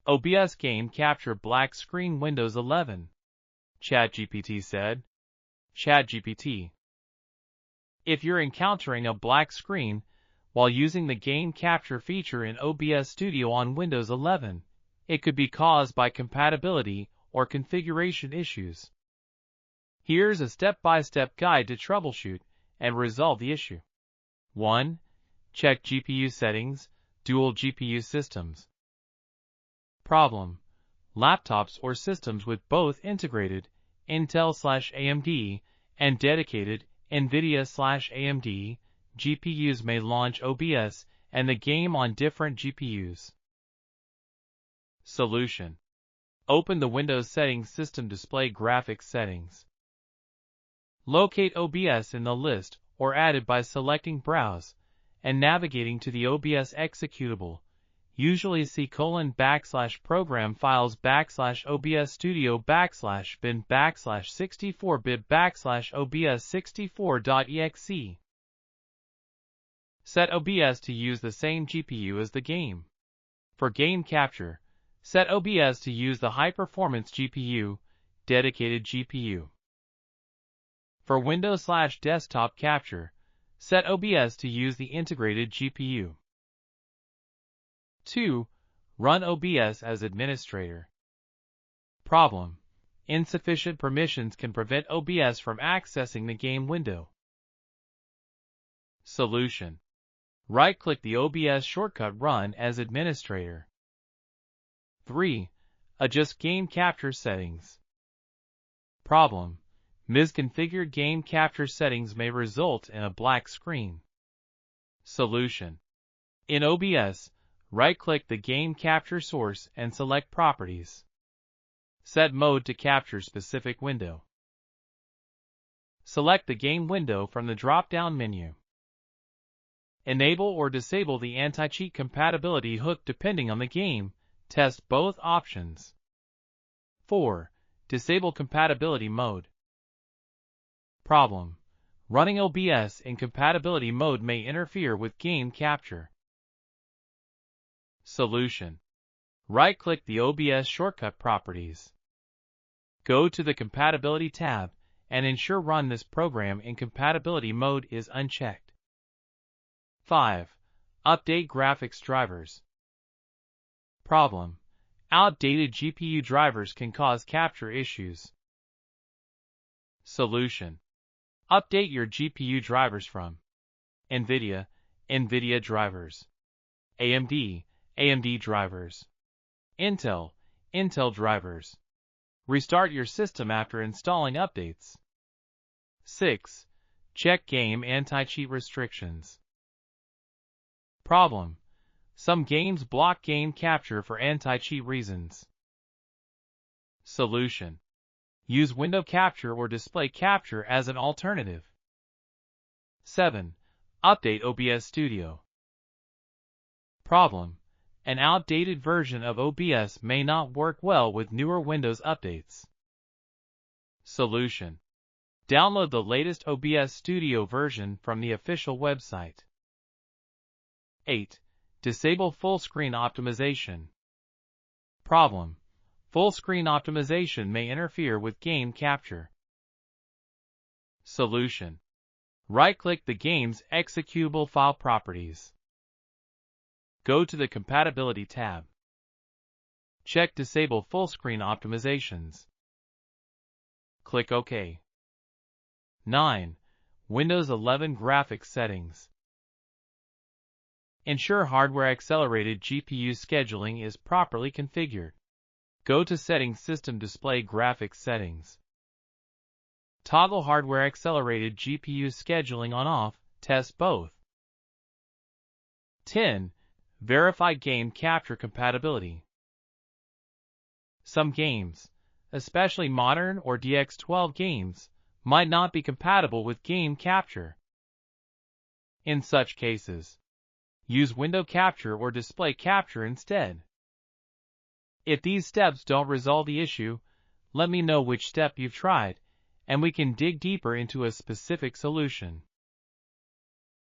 OBS game capture black screen Windows 11. ChatGPT said. ChatGPT. If you're encountering a black screen while using the game capture feature in OBS Studio on Windows 11, it could be caused by compatibility or configuration issues. Here's a step-by-step guide to troubleshoot and resolve the issue. 1. Check GPU settings, dual GPU systems. Problem: laptops or systems with both integrated Intel/AMD and dedicated NVIDIA/AMD GPUs may launch OBS and the game on different GPUs. Solution: open the Windows Settings System Display Graphics Settings. Locate OBS in the list or add it by selecting Browse and navigating to the OBS executable, usually C:\program files /OBS Studio /bin /64-bit /OBS64.exe. Set OBS to use the same GPU as the game. For game capture, set OBS to use the high-performance GPU, dedicated GPU. For Windows/desktop capture, set OBS to use the integrated GPU. 2. Run OBS as administrator. Problem: insufficient permissions can prevent OBS from accessing the game window. Solution: right-click the OBS shortcut Run as administrator. 3. Adjust game capture settings. Problem: misconfigured game capture settings may result in a black screen. Solution: in OBS, right-click the game capture source and select Properties. Set mode to capture specific window. Select the game window from the drop-down menu. Enable or disable the anti-cheat compatibility hook depending on the game. Test both options. 4. Disable compatibility mode. Problem: running OBS in compatibility mode may interfere with game capture. Solution: right-click the OBS shortcut Properties. Go to the Compatibility tab and ensure Run this program in compatibility mode is unchecked. 5. Update graphics drivers. Problem: outdated GPU drivers can cause capture issues. Solution: update your GPU drivers from NVIDIA, NVIDIA drivers; AMD, AMD drivers; Intel, Intel drivers. Restart your system after installing updates. 6. Check game anti-cheat restrictions. Problem: some games block game capture for anti-cheat reasons. Solution: use window capture or display capture as an alternative. 7. Update OBS Studio. Problem: an outdated version of OBS may not work well with newer Windows updates. Solution: download the latest OBS Studio version from the official website. 8. Disable full screen optimization. Problem: full screen optimization may interfere with game capture. Solution: right-click the game's executable file properties. Go to the Compatibility tab. Check Disable Full Screen Optimizations. Click OK. 9. Windows 11 Graphics Settings. Ensure hardware-accelerated GPU scheduling is properly configured. Go to Settings System Display Graphics Settings. Toggle hardware-accelerated GPU scheduling on/off. Test both. 10. Verify game capture compatibility. Some games, especially modern or DX12 games, might not be compatible with game capture. In such cases, use window capture or display capture instead. If these steps don't resolve the issue, let me know which step you've tried, and we can dig deeper into a specific solution.